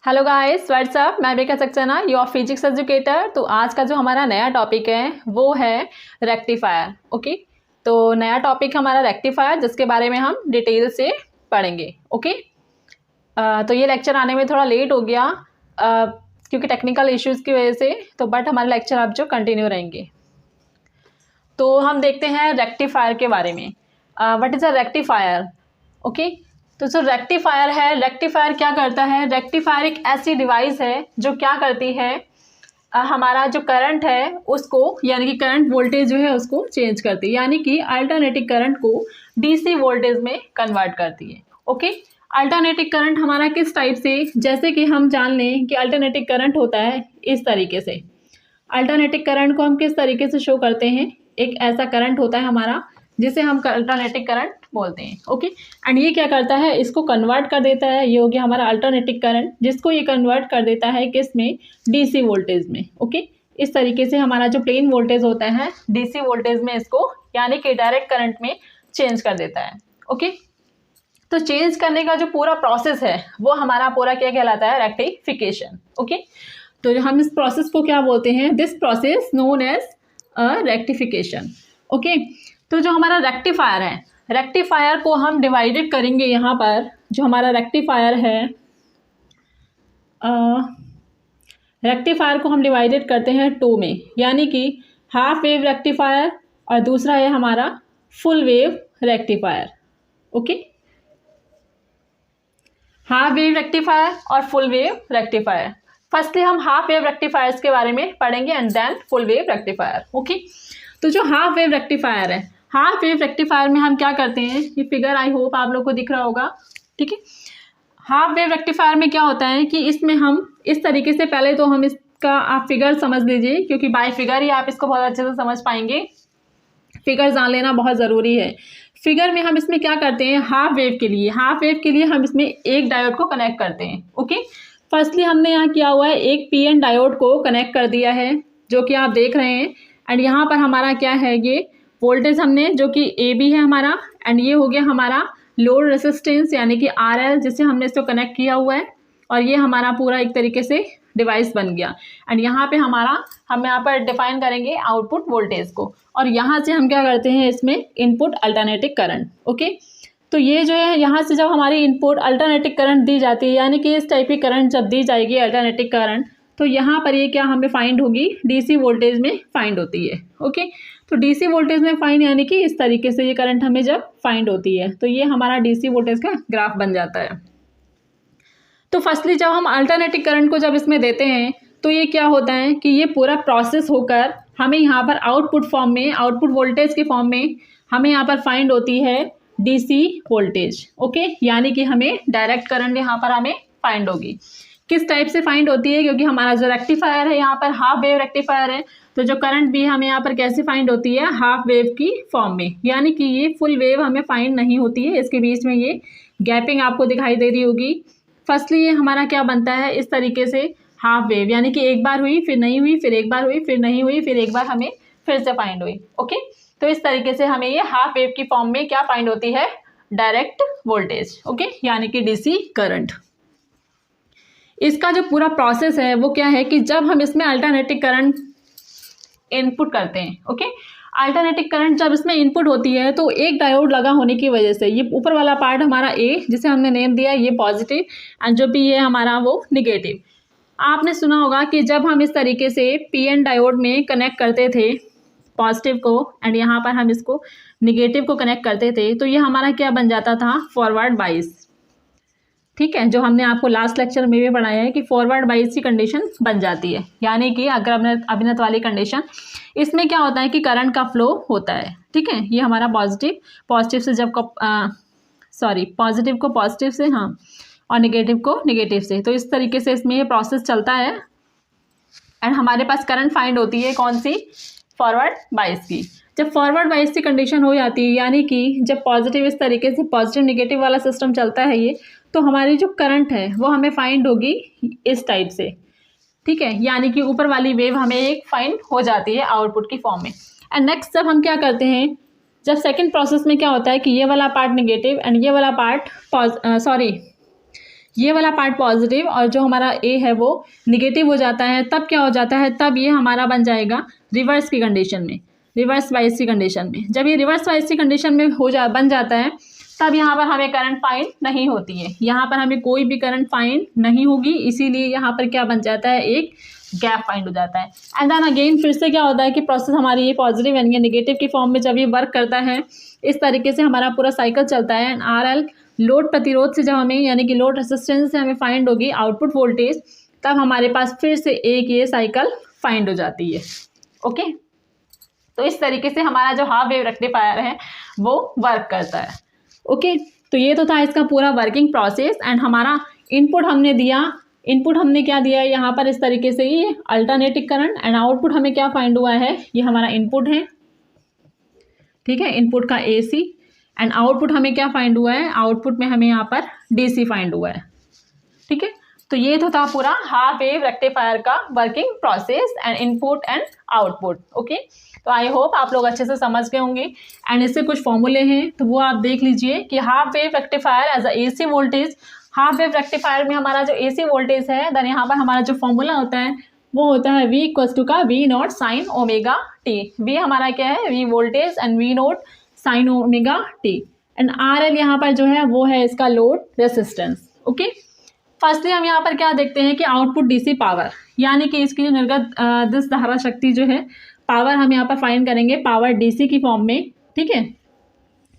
Hello guys, WhatsApp. मैं बेका Saxena, your physics educator. तो आज का जो हमारा नया टॉपिक है वो है रेक्टिफायर। ओके, तो नया टॉपिक हमारा रेक्टिफायर, जिसके बारे में हम डिटेल से पढ़ेंगे। ओके, तो ये लेक्चर आने में थोड़ा लेट हो गया क्योंकि टेक्निकल इश्यूज़ की वजह से, तो बट हमारे लेक्चर अब जो कंटिन्यू रहेंगे। तो हम देखते हैं रेक्टिफायर के बारे में। What is a rectifier? Okay, तो जो रेक्टिफायर है, रेक्टिफायर क्या करता है? रेक्टिफायर एक ऐसी डिवाइस है जो क्या करती है, हमारा जो करंट है उसको, यानी कि करंट वोल्टेज जो है उसको चेंज करती है, यानी कि अल्टरनेटिंग करंट को डीसी वोल्टेज में कन्वर्ट करती है। ओके, अल्टरनेटिंग करंट हमारा किस टाइप से, जैसे कि हम जान लें कि अल्टरनेटिंग करंट होता है इस तरीके से। अल्टरनेटिंग करंट को हम किस तरीके से शो करते हैं? एक ऐसा करंट होता है हमारा जिसे हम अल्टरनेटिंग करंट बोलते हैं। ओके, एंड ये क्या करता है, इसको कन्वर्ट कर देता है। ये हो गया हमारा अल्टरनेटिंग करंट, जिसको ये कन्वर्ट कर देता है किस में? डीसी वोल्टेज में। ओके, इस तरीके से हमारा जो प्लेन वोल्टेज होता है डीसी वोल्टेज में इसको, यानी कि डायरेक्ट करंट में चेंज कर देता है। ओके, तो चेंज करने का जो पूरा प्रोसेस है वो हमारा पूरा क्या कहलाता है? रेक्टिफिकेशन। ओके, तो हम इस प्रोसेस को क्या बोलते हैं? This process known as a rectification. Okay, तो जो हमारा रेक्टिफायर है, रेक्टिफायर को हम डिवाइडेड करेंगे। यहाँ पर जो हमारा रेक्टिफायर है, रेक्टिफायर को हम डिवाइडेड करते हैं टू में, यानी कि हाफ वेव रेक्टिफायर और दूसरा है हमारा full wave rectifier. Okay, half wave rectifier और फुल वेव रेक्टिफायर। फर्स्टली हम हाफ वेव रेक्टिफायर्स के बारे में पढ़ेंगे and then full wave rectifier. Okay, तो जो हाफ वेव रेक्टिफायर है, हाफ वेव रेक्टिफायर में हम क्या करते हैं? ये फिगर आई होप आप लोग को दिख रहा होगा। ठीक है, हाफ वेव रेक्टिफायर में क्या होता है कि इसमें हम इस तरीके से, पहले तो हम इसका आप फिगर समझ लीजिए, क्योंकि बाय फिगर ही आप इसको बहुत अच्छे से समझ पाएंगे। फिगर जान लेना बहुत ज़रूरी है। फिगर में हम इसमें क्या करते हैं? हाफ वेव के लिए हम इसमें एक डायोड को कनेक्ट करते हैं। ओके, फर्स्टली हमने यहाँ किया हुआ है, एक पीएन डायोड को कनेक्ट कर दिया है, जो कि आप देख रहे हैं। एंड यहाँ पर हमारा क्या है, ये वोल्टेज हमने, जो कि ए बी है हमारा, एंड ये हो गया हमारा लोड रेसिस्टेंस, यानी कि आर एल, जिससे हमने इसको कनेक्ट किया हुआ है। और ये हमारा पूरा एक तरीके से डिवाइस बन गया। एंड यहाँ पे हम यहाँ पर डिफाइन करेंगे आउटपुट वोल्टेज को, और यहाँ से हम क्या करते हैं, इसमें इनपुट अल्टरनेटिंग करंट। ओके, तो ये जो है, यहाँ से जब हमारी इनपुट अल्टरनेटिंग करंट दी जाती है, यानी कि इस टाइप की करंट जब दी जाएगी अल्टरनेटिंग करंट, तो यहाँ पर ये क्या हमें फाइंड होगी? डीसी वोल्टेज में फाइंड होती है। ओके, तो डीसी वोल्टेज में फाइंड, यानी कि इस तरीके से ये करंट हमें जब फाइंड होती है, तो ये हमारा डीसी वोल्टेज का ग्राफ बन जाता है। तो फर्स्टली जब हम अल्टरनेटिंग करंट को जब इसमें देते हैं, तो ये क्या होता है कि ये पूरा प्रोसेस होकर हमें यहाँ पर आउटपुट फॉर्म में, आउटपुट वोल्टेज के फॉर्म में हमें यहाँ पर फाइंड होती है डीसी वोल्टेज। ओके, यानी कि हमें डायरेक्ट करंट यहाँ पर हमें फाइंड होगी। किस टाइप से फाइंड होती है? क्योंकि हमारा जो रेक्टिफायर है यहाँ पर हाफ वेव रेक्टिफायर है, तो जो करंट भी हमें यहाँ पर कैसे फाइंड होती है? हाफ वेव की फॉर्म में, यानी कि ये फुल वेव हमें फाइंड नहीं होती है। इसके बीच में ये गैपिंग आपको दिखाई दे रही होगी। फर्स्टली ये हमारा क्या बनता है? इस तरीके से हाफ वेव, यानी कि एक बार हुई, फिर नहीं हुई, फिर एक बार हुई, फिर नहीं हुई, फिर एक बार हमें फिर से फाइंड हुई। ओके, तो इस तरीके से हमें ये हाफ वेव की फॉर्म में क्या फाइंड होती है? Direct voltage. ओके, यानी कि डीसी करंट। इसका जो पूरा प्रोसेस है वो क्या है कि जब हम इसमें अल्टरनेटिंग करंट इनपुट करते हैं, ओके, अल्टरनेटिंग करंट जब इसमें इनपुट होती है, तो एक डायोड लगा होने की वजह से ये ऊपर वाला पार्ट हमारा ए, जिसे हमने नेम दिया ये पॉजिटिव, एंड जो भी ये हमारा वो निगेटिव। आपने सुना होगा कि जब हम इस तरीके से पीएन डायोड में कनेक्ट करते थे पॉजिटिव को, एंड यहाँ पर हम इसको निगेटिव को कनेक्ट करते थे, तो ये हमारा क्या बन जाता था? फॉरवर्ड बाइस। ठीक है, जो हमने आपको लास्ट लेक्चर में भी पढ़ाया है कि फॉरवर्ड बाइस की कंडीशन बन जाती है, यानी कि अग्र अभिनत वाली कंडीशन। इसमें क्या होता है कि करंट का फ्लो होता है। ठीक है, ये हमारा पॉजिटिव से जब पॉजिटिव को पॉजिटिव से, हाँ, और निगेटिव को निगेटिव से, तो इस तरीके से इसमें ये प्रोसेस चलता है। एंड हमारे पास करंट फाइंड होती है कौन सी? फॉरवर्ड बाइस की। जब फॉरवर्ड बाइस की कंडीशन हो जाती है, यानी कि जब पॉजिटिव, इस तरीके से पॉजिटिव निगेटिव वाला सिस्टम चलता है ये, तो हमारी जो करंट है वो हमें फाइंड होगी इस टाइप से। ठीक है, यानी कि ऊपर वाली वेव हमें एक फाइंड हो जाती है आउटपुट की फॉर्म में। एंड नेक्स्ट जब हम क्या करते हैं, जब सेकंड प्रोसेस में क्या होता है कि ये वाला पार्ट निगेटिव एंड ये वाला पार्ट ये वाला पार्ट पॉजिटिव और जो हमारा ए है वो निगेटिव हो जाता है, तब क्या हो जाता है, तब ये हमारा बन जाएगा रिवर्स की कंडीशन में, रिवर्स वाइज की कंडीशन में। जब ये रिवर्स वाइज की कंडीशन में बन जाता है, तब यहाँ पर हमें करंट फाइंड नहीं होती है, यहाँ पर हमें कोई भी करंट फाइंड नहीं होगी, इसीलिए यहाँ पर क्या बन जाता है, एक गैप फाइंड हो जाता है। एंड देन अगेन फिर से क्या होता है कि प्रोसेस हमारी ये पॉजिटिव यानी नेगेटिव की फॉर्म में जब ये वर्क करता है, इस तरीके से हमारा पूरा साइकिल चलता है। एंड RL लोड प्रतिरोध से जब हमें यानी कि लोड रेसिस्टेंस से हमें फाइंड होगी आउटपुट वोल्टेज, तब हमारे पास फिर से एक ये साइकिल फाइंड हो जाती है। ओके, तो इस तरीके से हमारा जो हाफ वेव रेक्टिफायर है वो वर्क करता है। ओके, तो ये तो था इसका पूरा वर्किंग प्रोसेस। एंड हमारा इनपुट हमने दिया, इनपुट हमने क्या दिया है यहाँ पर, इस तरीके से ये अल्टरनेटिंग करंट, एंड आउटपुट हमें क्या फाइंड हुआ है, ये हमारा इनपुट है, ठीक है, इनपुट का AC, एंड आउटपुट हमें क्या फाइंड हुआ है, आउटपुट में हमें यहाँ पर DC फाइंड हुआ है। ठीक है, तो ये तो था पूरा हाफ वेव रेक्टिफायर का working process and input and output. Okay, तो आई होप आप लोग अच्छे से समझ गए होंगे। एंड इससे कुछ फॉर्मूले हैं तो वो आप देख लीजिए कि half wave rectifier as a AC voltage, half wave rectifier में हमारा जो AC वोल्टेज है, देन यहाँ पर हमारा जो फॉर्मूला होता है वो होता है V इक्वल्स टू का V not sine omega T. V हमारा क्या है, V voltage, and V not sine omega T. And RL यहाँ पर जो है वो है इसका लोड रेसिस्टेंस। ओके, फर्स्टली हम यहाँ पर क्या देखते हैं कि आउटपुट DC पावर, यानी कि इसकी जो निर्गत दिस धारा शक्ति जो है, पावर हम यहाँ पर फाइंड करेंगे पावर DC की फॉर्म में। ठीक है,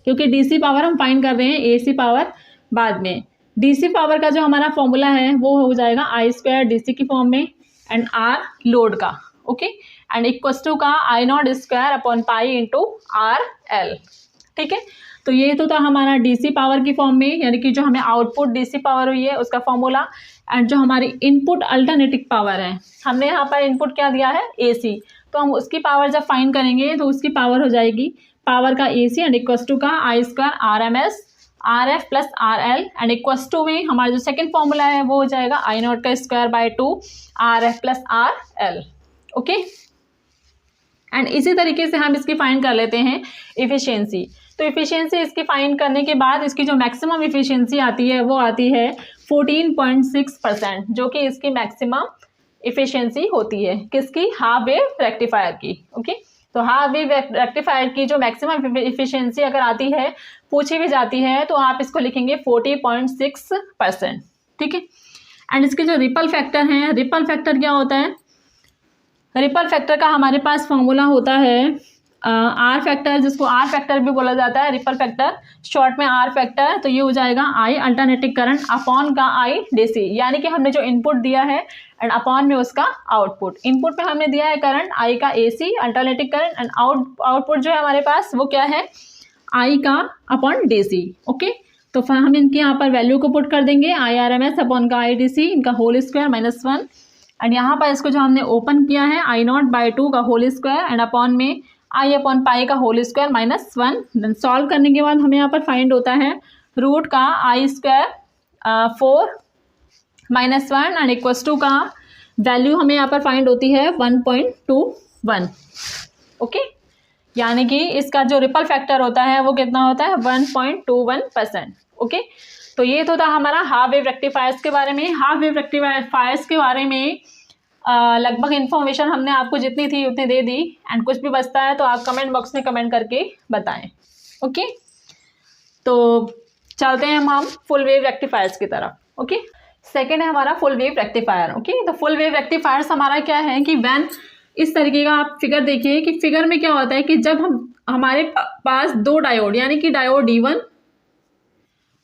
क्योंकि DC पावर हम फाइंड कर रहे हैं, AC पावर बाद में। DC पावर का जो हमारा फॉर्मूला है वो हो जाएगा I² DC की फॉर्म में, एंड R लोड का। ओके, एंड इक्वल्स टू का I0² upon pi into RL। ठीक है, तो ये तो था हमारा DC पावर की फॉर्म में, यानी कि जो हमें आउटपुट DC पावर हुई है उसका फॉर्मूला। एंड जो हमारी इनपुट अल्टरनेटिव पावर है, हमने यहाँ पर इनपुट क्या दिया है, AC, तो हम उसकी पावर जब फाइंड करेंगे तो उसकी पावर हो जाएगी पावर का AC, एंड इक्वल्स टू का I² RMS RF plus RL, and equals to में हमारा जो सेकंड फॉर्मूला है वो हो जाएगा I0 का square by 2 RF plus RL। Okay, and इसी तरीके से हम इसकी फाइंड कर लेते हैं इफिशियंसी। तो इफिशियंसी इसकी फाइंड करने के बाद इसकी जो मैक्सिमम इफिशियंसी आती है वो आती है 14.6%, जो कि इसकी मैक्सिमम इफिशियंसी होती है किसकी, हाफ वेव रेक्टिफायर की। ओके, तो हाफ वेव रेक्टिफायर की जो मैक्सिमम इफिशियंसी अगर आती है, पूछी भी जाती है, तो आप इसको लिखेंगे 40.6%। ठीक है, एंड इसके जो रिपल फैक्टर हैं, रिपल फैक्टर क्या होता है, रिपल फैक्टर का हमारे पास फॉर्मूला होता है R फैक्टर, जिसको R फैक्टर भी बोला जाता है, रिपल फैक्टर शॉर्ट में R फैक्टर। तो ये हो जाएगा I अल्टरनेटिव करंट अपॉन का I DC, यानी कि हमने जो इनपुट दिया है एंड अपॉन में उसका आउटपुट। इनपुट में हमने दिया है करंट I का AC alternative current, and output जो है हमारे पास वो क्या है, I का अपॉन DC। ओके, तो फिर हम इनके यहाँ पर वैल्यू को पुट कर देंगे, IRMS अपॉन का IDC, इनका होल स्क्वायर -1, एंड यहाँ पर इसको जो हमने ओपन किया है I0/2 का होल स्क्वायर, एंड अपॉन में I अपॉन पाई का होल स्क्वायर -1। देन सॉल्व करने के बाद हमें यहाँ पर फाइंड होता है रूट का I² 4 -1, एंड इक्वल्स टू का वैल्यू हमें यहाँ पर फाइंड होती है 1.21। ओके, यानी कि इसका जो रिपल फैक्टर होता है वो कितना होता है, 1.21%। ओके, तो ये तो था हमारा हाफ वेव रेक्टिफायर्स के बारे में। हाफ वेव रेक्टिफायर्स के बारे में लगभग इन्फॉर्मेशन हमने आपको जितनी थी उतनी दे दी, एंड कुछ भी बचता है तो आप कमेंट बॉक्स में कमेंट करके बताएं। ओके, तो चलते हैं हम फुल वेव रेक्टिफायर्स की तरफ। ओके, सेकेंड है हमारा फुल वेव रेक्टिफायर। ओके, तो फुल वेव रेक्टिफायर्स हमारा क्या है कि व्हेन, इस तरीके का आप फिगर देखिए कि फिगर में क्या होता है कि जब हमारे पास दो डायोड, यानी कि डायोड D1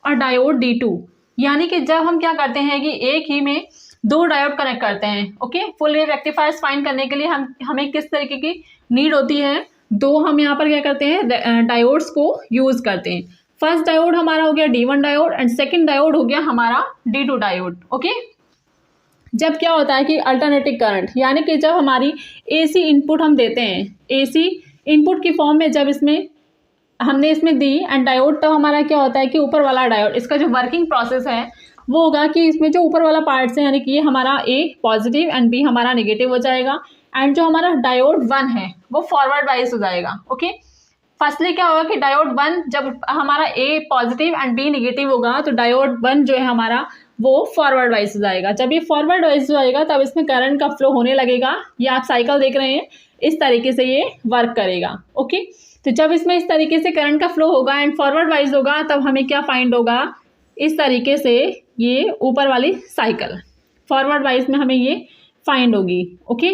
और डायोड D2, यानी कि जब हम क्या करते हैं कि एक ही में दो डायोड कनेक्ट करते हैं। Okay, full wave rectifiers find करने के लिए हमें किस तरीके की नीड होती है, दो हम यहाँ पर क्या करते हैं, डायोड्स को यूज करते हैं। फर्स्ट डायोड हमारा हो गया D1 diode, and second diode हो गया हमारा D2 डायोड। ओके, जब क्या होता है कि अल्टरनेटिव करंट, यानी कि जब हमारी AC इनपुट हम देते हैं, AC इनपुट की फॉर्म में जब इसमें हमने इसमें दी एंड डायोड, तब हमारा क्या होता है कि ऊपर वाला डायोड, इसका जो वर्किंग प्रोसेस है वो होगा कि इसमें जो ऊपर वाला पार्ट है, यानी कि ये हमारा A पॉजिटिव एंड B हमारा नेगेटिव हो जाएगा, एंड जो हमारा डायोड 1 है वो फॉरवर्ड वाइज हो जाएगा। ओके, फर्स्टली क्या होगा कि डायोड 1 जब हमारा A positive and B negative होगा, तो डायोड 1 जो है हमारा वो फॉरवर्ड वाइज हो जाएगा। जब ये फॉरवर्ड वाइज हो जाएगा तब इसमें करंट का फ्लो होने लगेगा। ये आप साइकिल देख रहे हैं, इस तरीके से ये वर्क करेगा। ओके, तो जब इसमें इस तरीके से करंट का फ्लो होगा एंड फॉरवर्ड वाइज होगा तब हमें क्या फाइंड होगा, इस तरीके से ये ऊपर वाली साइकिल फॉरवर्ड वाइज में हमें ये फाइंड होगी। ओके,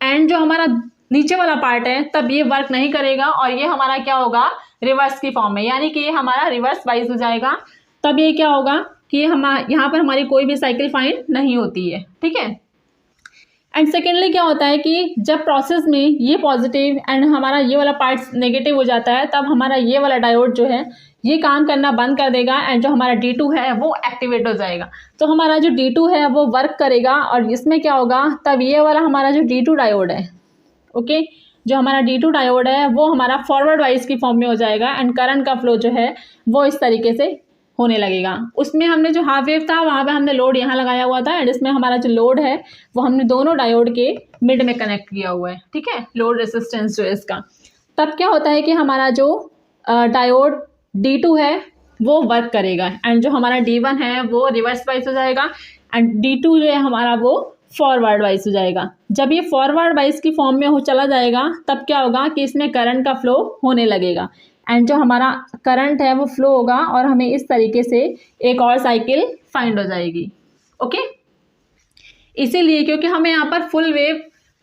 एंड जो हमारा नीचे वाला पार्ट है तब ये वर्क नहीं करेगा और ये हमारा क्या होगा, रिवर्स की फॉर्म में, यानी कि ये हमारा रिवर्स वाइज हो जाएगा। तब ये क्या होगा कि हम यहाँ पर हमारी कोई भी साइकिल फाइंड नहीं होती है। ठीक है, एंड सेकेंडली क्या होता है कि जब प्रोसेस में ये पॉजिटिव एंड हमारा ये वाला पार्ट नेगेटिव हो जाता है तब हमारा ये वाला डायोड जो है ये काम करना बंद कर देगा एंड जो हमारा D2 है वो एक्टिवेट हो जाएगा। तो हमारा जो D2 है वो वर्क करेगा और इसमें क्या होगा, तब ये वाला हमारा जो D2 डायोड है, ओके, जो हमारा D2 डायोड है वो हमारा फॉरवर्ड वाइज की फॉर्म में हो जाएगा एंड करंट का फ्लो जो है वो इस तरीके से होने लगेगा। उसमें हमने जो हाफ वेव था वहाँ पे हमने लोड यहाँ लगाया हुआ था एंड इसमें हमारा जो लोड है वो हमने दोनों डायोड के मिड में कनेक्ट किया हुआ है। ठीक है, लोड रेसिस्टेंस जो है इसका। तब क्या होता है कि हमारा जो डायोड D2 है वो वर्क करेगा एंड जो हमारा D1 है वो रिवर्स वाइज हो जाएगा एंड D2 जो है हमारा वो फॉरवर्ड वाइज हो जाएगा। जब ये फॉरवर्ड वाइज की फॉर्म में हो चला जाएगा तब क्या होगा कि इसमें करंट का फ्लो होने लगेगा एंड जो हमारा करंट है वो फ्लो होगा और हमें इस तरीके से एक और साइकिल फाइंड हो जाएगी। ओके, इसीलिए क्योंकि हमें यहाँ पर फुल वेव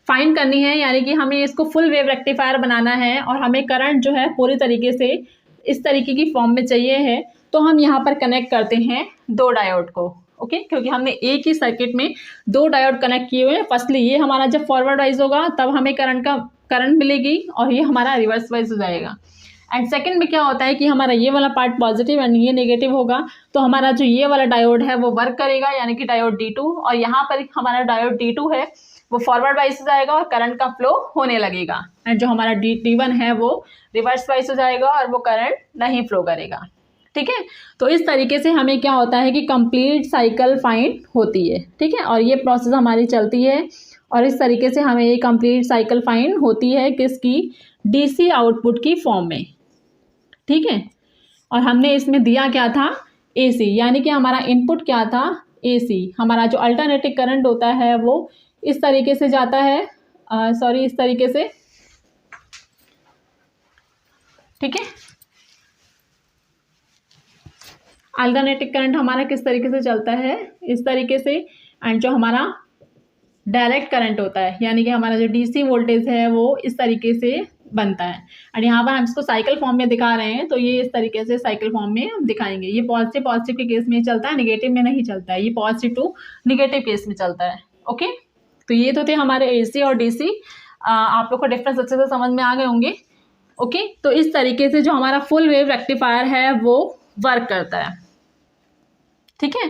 फाइंड करनी है, यानी कि हमें इसको फुल वेव रेक्टिफायर बनाना है और हमें करंट जो है पूरी तरीके से इस तरीके की फॉर्म में चाहिए है, तो हम यहाँ पर कनेक्ट करते हैं दो डायोड को। ओके, क्योंकि हमने एक ही सर्किट में दो डायोड कनेक्ट किए हुए हैं। फर्स्टली ये हमारा जब फॉरवर्ड वाइज होगा तब हमें करंट मिलेगी और ये हमारा रिवर्स वाइज हो जाएगा। एंड सेकंड में क्या होता है कि हमारा ये वाला पार्ट पॉजिटिव एंड ये नेगेटिव होगा, तो हमारा जो ये वाला डायोड है वो वर्क करेगा, यानी कि डायोड D2, और यहाँ पर हमारा डायोड D2 है वो फॉरवर्ड वाइज हो जाएगा और करंट का फ्लो होने लगेगा एंड जो हमारा D1 है वो रिवर्स वाइज हो जाएगा और वो करंट नहीं फ्लो करेगा। ठीक है, तो इस तरीके से हमें क्या होता है कि कंप्लीट साइकिल फाइंड होती है। ठीक है, और ये प्रोसेस हमारी चलती है और इस तरीके से हमें ये कंप्लीट साइकिल फाइंड होती है किसकी, DC आउटपुट की फॉर्म में। ठीक है, और हमने इसमें दिया क्या था, AC, यानी कि हमारा इनपुट क्या था, AC। हमारा जो अल्टरनेटिव करंट होता है वो इस तरीके से जाता है, इस तरीके से। ठीक है, अल्टरनेटिव करंट हमारा किस तरीके से चलता है, इस तरीके से, एंड जो हमारा डायरेक्ट करंट होता है यानी कि हमारा जो DC वोल्टेज है वो इस तरीके से बनता है। और यहाँ पर हम इसको साइकिल फॉर्म में दिखा रहे हैं, तो ये इस तरीके से साइकिल फॉर्म में हम दिखाएंगे। ये पॉजिटिव के केस में चलता है, नेगेटिव में नहीं चलता है। ये पॉजिटिव टू नेगेटिव केस में चलता है। ओके, तो ये तो थे हमारे AC और DC। आप लोग को डिफरेंस अच्छे से समझ में आ गए होंगे। ओके, तो इस तरीके से जो हमारा फुल वेव रेक्टिफायर है वो वर्क करता है। ठीक है,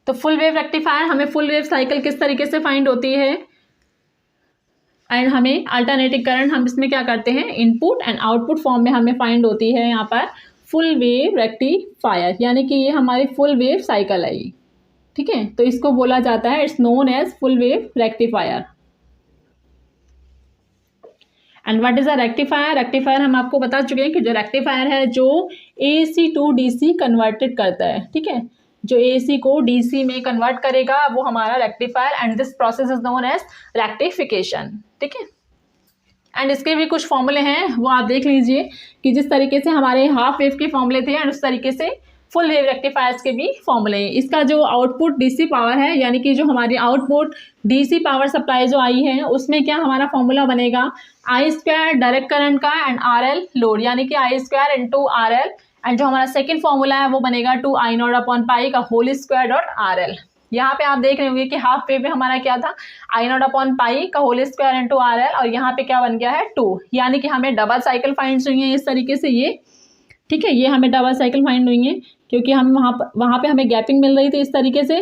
तो फुल वेव रेक्टिफायर हमें फुल वेव साइकिल किस तरीके से फाइंड होती है एंड हमें अल्टरनेटिव करंट हम इसमें क्या करते हैं, इनपुट एंड आउटपुट फॉर्म में हमें फाइंड होती है यहाँ पर फुल वेव रेक्टिफायर, यानी कि ये हमारी फुल वेव साइकिल है ये। ठीक है, तो इसको बोला जाता है, it's known as full wave rectifier. And what is a rectifier? Rectifier हम आपको बता चुके हैं कि जो रेक्टिफायर है जो AC टू DC कन्वर्टेड करता है। ठीक है, जो AC को DC में कन्वर्ट करेगा वो हमारा rectifier, and this process is known as rectification. ठीक है, एंड इसके भी कुछ फॉर्मूले हैं वो आप देख लीजिए कि जिस तरीके से हमारे हाफ वेव के फॉर्मूले थे एंड उस तरीके से फुल वेव रेक्टिफायर्स के भी फॉर्मूले हैं। इसका जो आउटपुट DC पावर है, यानी कि जो हमारी आउटपुट DC पावर सप्लाई जो आई है उसमें क्या हमारा फॉर्मूला बनेगा, I² डायरेक्ट करंट का एंड RL लोड, यानी कि I² इंटू RL, एंड जो हमारा सेकेंड फॉर्मूला है वो बनेगा 2I0/π का होल स्क्वायर डॉट RL। यहाँ पे आप देख रहे होंगे कि हाफ वेव में हमारा क्या था, I0/π का होल स्क्वायर इंटू RL, और यहाँ पे क्या बन गया है 2, यानी कि हमें डबल साइकिल फाइंड हुई है इस तरीके से ये। ठीक है, ये हमें डबल साइकिल फाइंड हुई है क्योंकि हम वहाँ पे हमें गैपिंग मिल रही थी इस तरीके से,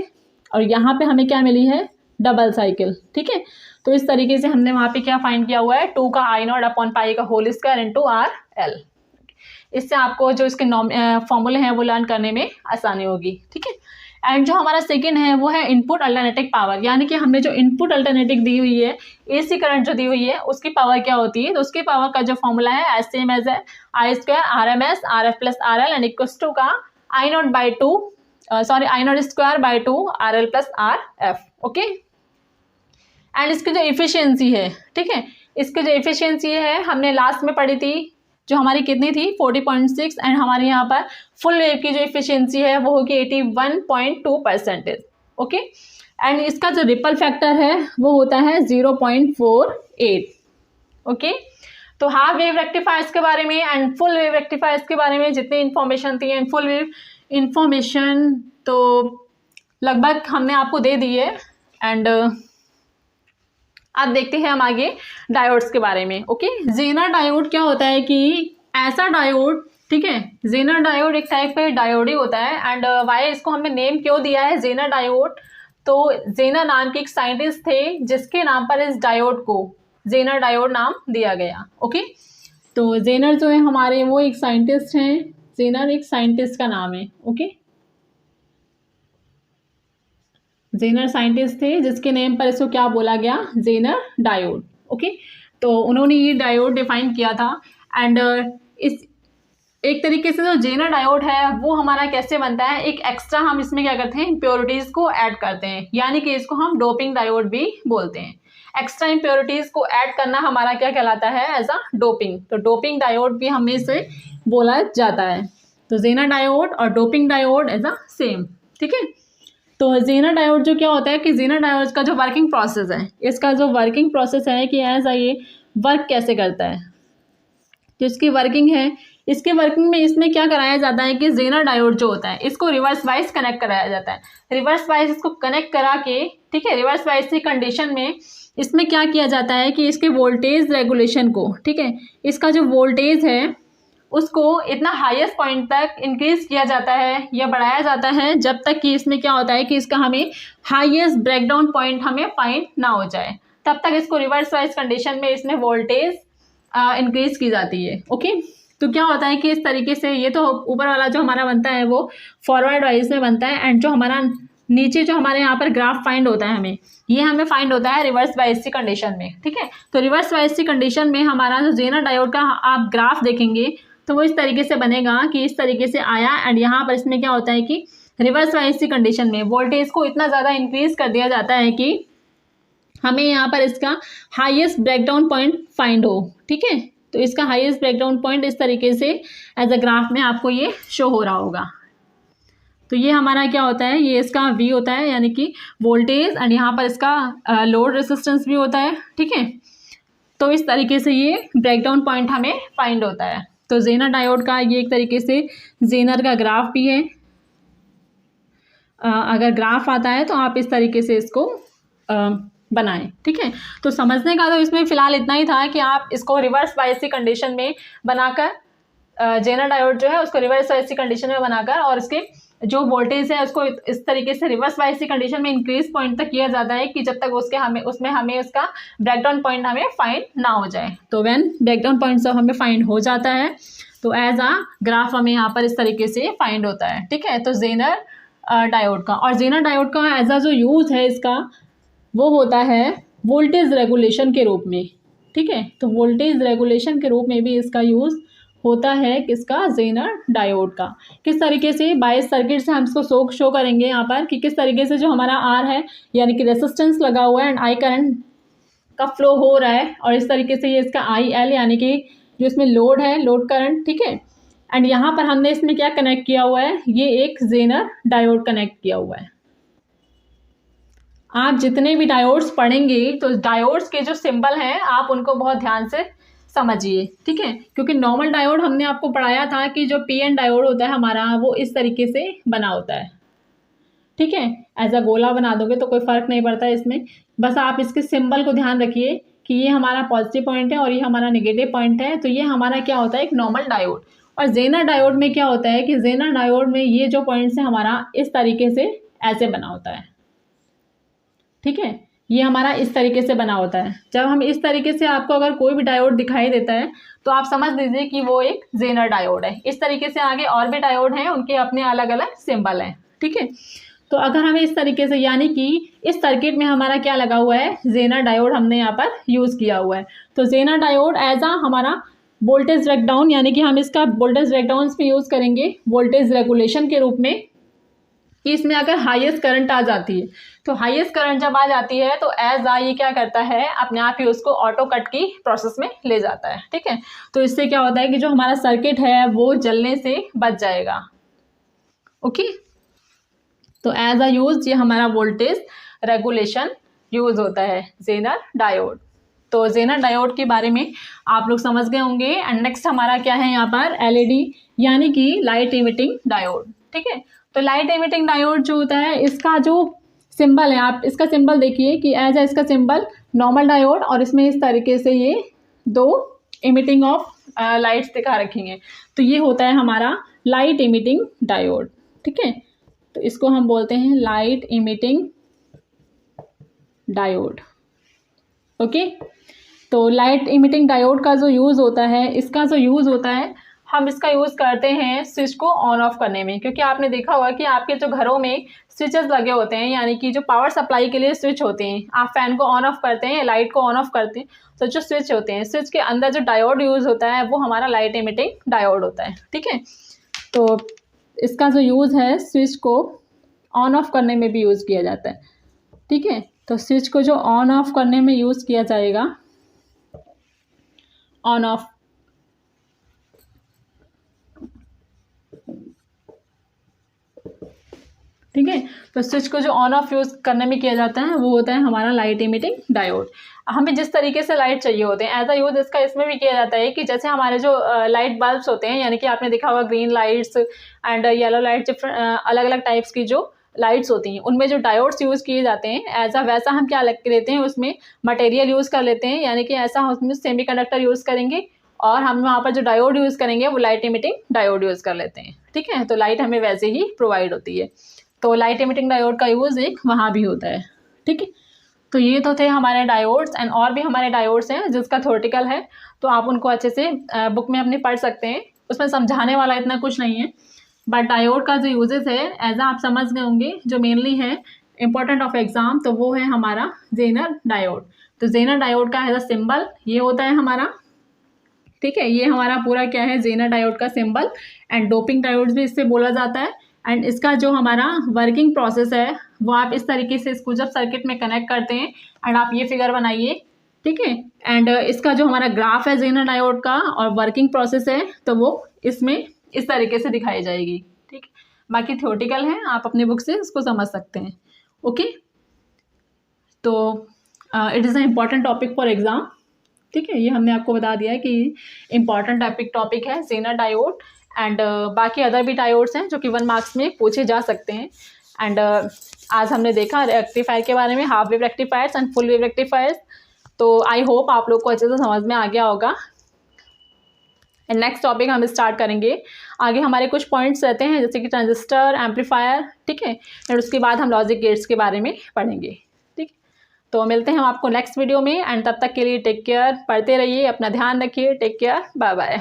और यहाँ पे हमें क्या मिली है, डबल साइकिल। ठीक है, तो इस तरीके से हमने वहाँ पे क्या फाइंड किया हुआ है, 2 का I0/π का होल स्क्वायर इंटू RL। इससे आपको जो इसके फॉर्मूले हैं वो लर्न करने में आसानी होगी। ठीक है, एंड जो हमारा सेकंड है वो है इनपुट अल्टरनेटिव पावर, यानी कि हमने जो इनपुट अल्टरनेटिव दी हुई है, AC करंट जो दी हुई है उसकी पावर क्या होती है, तो उसकी पावर का जो फॉर्मूला है सेम एज है I² RMS RF plus RL and equals to का I0/2 sorry I not square by 2 RL plus RF। Okay, and इसकी जो इफिशियंसी है, ठीक है, इसकी जो इफिशियंसी है हमने लास्ट में पढ़ी थी, जो हमारी कितनी थी 40.6, एंड हमारे यहाँ पर फुल वेव की जो इफिशियंसी है वो होगी 81.2%। ओके, एंड इसका जो रिपल फैक्टर है वो होता है 0.48। ओके, तो हाफ वेव रेक्टिफायर्स के बारे में एंड फुल वेव रेक्टिफायर्स के बारे में जितनी इन्फॉर्मेशन थी, एंड फुल वेव इन्फॉर्मेशन तो लगभग हमने आपको दे दी है। एंड अब देखते हैं हम आगे डायोड्स के बारे में। ओके, जेनर डायोड क्या होता है कि ऐसा डायोड, ठीक है, जेनर डायोड एक टाइप का डायोड ही होता है। एंड वाई इसको हमने नेम क्यों दिया है जेनर डायोड, तो जेनर नाम के एक साइंटिस्ट थे जिसके नाम पर इस डायोड को जेनर डायोड नाम दिया गया। ओके, तो जेनर जो है हमारे वो एक साइंटिस्ट हैं, जेनर एक साइंटिस्ट का नाम है। ओके, जेनर साइंटिस्ट थे जिसके नेम पर इसको क्या बोला गया, जेनर डायोड। ओके, तो उन्होंने ये डायोड डिफाइन किया था। एंड इस एक तरीके से जो जेनर डायोड है वो हमारा कैसे बनता है, एक एक्स्ट्रा हम इसमें क्या करते हैं, इम्प्योरिटीज़ को ऐड करते हैं, यानी कि इसको हम डोपिंग डायोड भी बोलते हैं। एक्स्ट्रा इम्प्योरिटीज़ को ऐड करना हमारा क्या कहलाता है, एज अ डोपिंग। तो डोपिंग डायोड भी हमें से बोला जाता है। तो जेनर डायोड और doping diode as a same, ठीक है। तो जेनर डायोड जो क्या होता है कि जेनर डायोड का जो वर्किंग प्रोसेस है, इसका जो वर्किंग प्रोसेस है कि ऐसा ये वर्क कैसे करता है, जो इसकी वर्किंग है, इसके वर्किंग में इसमें क्या कराया जाता है कि जेनर डायोड जो होता है इसको रिवर्स वाइज कनेक्ट कराया जाता है। रिवर्स वाइज इसको कनेक्ट करा के, ठीक है, रिवर्स वाइज की कंडीशन में इसमें क्या किया जाता है कि इसके वोल्टेज रेगुलेशन को, ठीक है, इसका जो वोल्टेज है उसको इतना हाईएस्ट पॉइंट तक इंक्रीज किया जाता है या बढ़ाया जाता है जब तक कि इसमें क्या होता है कि इसका हमें हाईएस्ट ब्रेकडाउन पॉइंट हमें फाइंड ना हो जाए, तब तक इसको रिवर्स वाइज कंडीशन में इसमें वोल्टेज इंक्रीज की जाती है। ओके, तो क्या होता है कि इस तरीके से ये तो ऊपर वाला जो हमारा बनता है वो फॉरवर्ड वाइज में बनता है, एंड जो हमारा नीचे जो हमारे यहाँ पर ग्राफ फाइंड होता है हमें फाइंड होता है रिवर्स वाइज की कंडीशन में, ठीक है। तो रिवर्स वाइज की कंडीशन में हमारा जो जेनर डायोड का आप ग्राफ देखेंगे तो वो इस तरीके से बनेगा कि इस तरीके से आया, एंड यहाँ पर इसमें क्या होता है कि रिवर्स वाइज की कंडीशन में वोल्टेज को इतना ज़्यादा इंक्रीज कर दिया जाता है कि हमें यहाँ पर इसका हाईएस्ट ब्रेकडाउन पॉइंट फाइंड हो, ठीक है। तो इसका हाईएस्ट ब्रेकडाउन पॉइंट इस तरीके से एज अ ग्राफ में आपको ये शो हो रहा होगा। तो ये हमारा क्या होता है, ये इसका V होता है, यानी कि वोल्टेज, एंड यहाँ पर इसका लोड रेसिस्टेंस भी होता है, ठीक है। तो इस तरीके से ये ब्रेकडाउन पॉइंट हमें फाइंड होता है। तो जेनर डायोड का ये एक तरीके से जेनर का ग्राफ भी है। अगर ग्राफ आता है तो आप इस तरीके से इसको बनाएं, ठीक है। तो समझने का तो इसमें फ़िलहाल इतना ही था कि आप इसको रिवर्स वाइज की कंडीशन में बनाकर जेनर डायोड जो है उसको रिवर्स वाइज की कंडीशन में बनाकर और इसके जो वोल्टेज है उसको इस तरीके से रिवर्स वाइज की कंडीशन में इंक्रीज पॉइंट तक किया जाता है कि जब तक उसमें हमें उसका ब्रेकडाउन पॉइंट हमें फाइंड ना हो जाए। तो व्हेन ब्रेकडाउन पॉइंट जब हमें फाइंड हो जाता है तो एज अ ग्राफ हमें यहाँ पर इस तरीके से फाइंड होता है, ठीक है। तो जेनर डायोड का, और जेनर डायोड का एज अ जो यूज़ है इसका वो होता है वोल्टेज रेगुलेशन के रूप में, ठीक है। तो वोल्टेज रेगुलेशन के रूप में भी इसका यूज़ होता है किसका, जेनर डायोड का। किस तरीके से, बाय सर्किट से हम इसको शो करेंगे यहाँ पर कि किस तरीके से जो हमारा आर है यानी कि रेसिस्टेंस लगा हुआ है एंड आई करंट का फ्लो हो रहा है, और इस तरीके से ये इसका आई एल यानी कि जो इसमें लोड है, लोड करंट, ठीक है। एंड यहाँ पर हमने इसमें क्या कनेक्ट किया हुआ है, ये एक जेनर डायोड कनेक्ट किया हुआ है। आप जितने भी डायोड्स पढ़ेंगे तो डायोड्स के जो सिंबल हैं आप उनको बहुत ध्यान से समझिए, ठीक है। क्योंकि नॉर्मल डायोड हमने आपको पढ़ाया था कि जो पी एन डायोड होता है हमारा वो इस तरीके से बना होता है, ठीक है। एज अ गोला बना दोगे तो कोई फ़र्क नहीं पड़ता है इसमें, बस आप इसके सिंबल को ध्यान रखिए कि ये हमारा पॉजिटिव पॉइंट है और ये हमारा नेगेटिव पॉइंट है। तो ये हमारा क्या होता है, एक नॉर्मल डायोड। और जेनर डायोड में क्या होता है कि जेनर डायोड में ये जो पॉइंट्स है हमारा इस तरीके से ऐसे बना होता है, ठीक है। ये हमारा इस तरीके से बना होता है। जब हम इस तरीके से आपको अगर कोई भी डायोड दिखाई देता है तो आप समझ लीजिए कि वो एक जेनर डायोड है। इस तरीके से आगे और भी डायोड हैं, उनके अपने अलग अलग सिंबल हैं, ठीक है। तो अगर हमें इस तरीके से, यानी कि इस सर्किट में हमारा क्या लगा हुआ है, जेनर डायोड हमने यहाँ पर यूज़ किया हुआ है। तो जेनर डायोड एज अ हमारा वोल्टेज ब्रेकडाउन, यानी कि हम इसका वोल्टेज ब्रेकडाउन में यूज़ करेंगे वोल्टेज रेगुलेशन के रूप में, कि इसमें अगर हाईएस्ट करंट आ जाती है, तो हाईएस्ट करंट जब आ जाती है तो एज ये क्या करता है, अपने आप ही उसको ऑटो कट की प्रोसेस में ले जाता है। ठीक है, तो इससे क्या होता है कि जो हमारा सर्किट है वो जलने से बच जाएगा। ओके, तो एज अ यूज ये हमारा वोल्टेज रेगुलेशन यूज होता है जेनर डायोड। तो जेनर डायोड के बारे में आप लोग समझ गए होंगे। एंड नेक्स्ट हमारा क्या है यहाँ पर, एलईडी यानी कि लाइट इमिटिंग डायोड। ठीक है, तो लाइट इमिटिंग डायोड जो होता है, इसका जो सिंबल है, आप इसका सिंबल देखिए कि एज इसका सिंबल नॉर्मल डायोड, और इसमें इस तरीके से ये दो इमिटिंग ऑफ लाइट्स दिखा रखी हैं। तो ये होता है हमारा लाइट इमिटिंग डायोड। ठीक है, तो इसको हम बोलते हैं लाइट इमिटिंग डायोड। ओके, तो लाइट इमिटिंग डायोड का जो यूज़ होता है, इसका जो यूज़ होता है, हम इसका यूज़ करते हैं स्विच को ऑन ऑफ करने में। क्योंकि आपने देखा होगा कि आपके जो घरों में स्विचेस लगे होते हैं, यानी कि जो पावर सप्लाई के लिए स्विच होते हैं, आप फैन को ऑन ऑफ करते हैं, लाइट को ऑन ऑफ करते हैं, तो जो स्विच होते हैं, स्विच के अंदर जो डायोड यूज़ होता है वो हमारा लाइट इमिटिंग डायोड होता है। ठीक है, तो इसका जो यूज़ है स्विच को ऑन ऑफ करने में भी यूज़ किया जाता है। ठीक है, तो स्विच को जो ऑन ऑफ करने में यूज़ किया जाएगा, ऑन ऑफ, ठीक है, तो स्विच को जो ऑन ऑफ यूज़ करने में किया जाता है वो होता है हमारा लाइट इमिटिंग डायोड। हमें जिस तरीके से लाइट चाहिए होते हैं, एज अ यूज इसका इसमें भी किया जाता है कि जैसे हमारे जो लाइट बल्ब्स होते हैं, यानी कि आपने देखा होगा green lights and yellow light, अलग अलग टाइप्स की जो लाइट्स होती हैं, उनमें जो डायोड्स यूज़ किए जाते हैं, ऐसा वैसा हम क्या लग लेते हैं, उसमें मटेरियल यूज़ कर लेते हैं, यानी कि ऐसा उसमें सेमीकंडक्टर यूज़ करेंगे और हम वहाँ पर जो डायोड यूज़ करेंगे वो लाइट इमिटिंग डायोड यूज़ कर लेते हैं। ठीक है, तो लाइट हमें वैसे ही प्रोवाइड होती है। तो लाइट इमिटिंग डायोड का यूज़ एक वहाँ भी होता है। ठीक है, तो ये तो थे हमारे डायोड्स, एंड और भी हमारे डायोड्स हैं जिसका थ्योरेटिकल है, तो आप उनको अच्छे से बुक में अपने पढ़ सकते हैं। उसमें समझाने वाला इतना कुछ नहीं है, बट डायोड का जो यूजेस है एज आप समझ गए होंगे, जो मेनली है इंपॉर्टेंट ऑफ एग्जाम, तो वो है हमारा जेनर डायोड। तो जेनर डायोड का एज अ सिंबल ये होता है हमारा। ठीक है, ये हमारा पूरा क्या है, जेनर डायोड का सिंबल। एंड डोपिंग डायोड भी इससे बोला जाता है। एंड इसका जो हमारा वर्किंग प्रोसेस है वो आप इस तरीके से इसको जब सर्किट में कनेक्ट करते हैं, एंड आप ये फिगर बनाइए। ठीक है, एंड इसका जो हमारा ग्राफ है जेनर डायोड का और वर्किंग प्रोसेस है, तो वो इसमें इस तरीके से दिखाई जाएगी। ठीक है, बाकी थ्योरेटिकल है, आप अपने बुक से इसको समझ सकते हैं। ओके, तो it is a important topic for exam. ठीक है, ये हमने आपको बता दिया है कि इम्पॉर्टेंट टॉपिक है जेनर डायोड। एंड बाकी अदर भी डायोड्स हैं जो कि 1 मार्क्स में पूछे जा सकते हैं। एंड आज हमने देखा रेक्टिफायर के बारे में, half wave rectifiers and full wave rectifiers. तो आई होप आप लोग को अच्छे से समझ में आ गया होगा। एंड नेक्स्ट टॉपिक हम स्टार्ट करेंगे। आगे हमारे कुछ पॉइंट्स रहते हैं जैसे कि ट्रांजिस्टर, एम्पलीफायर। ठीक है, एंड उसके बाद हम लॉजिक गेट्स के बारे में पढ़ेंगे। ठीक, तो मिलते हैं हम आपको नेक्स्ट वीडियो में। एंड तब तक के लिए टेक केयर, पढ़ते रहिए, अपना ध्यान रखिए, टेक केयर, बाय बाय।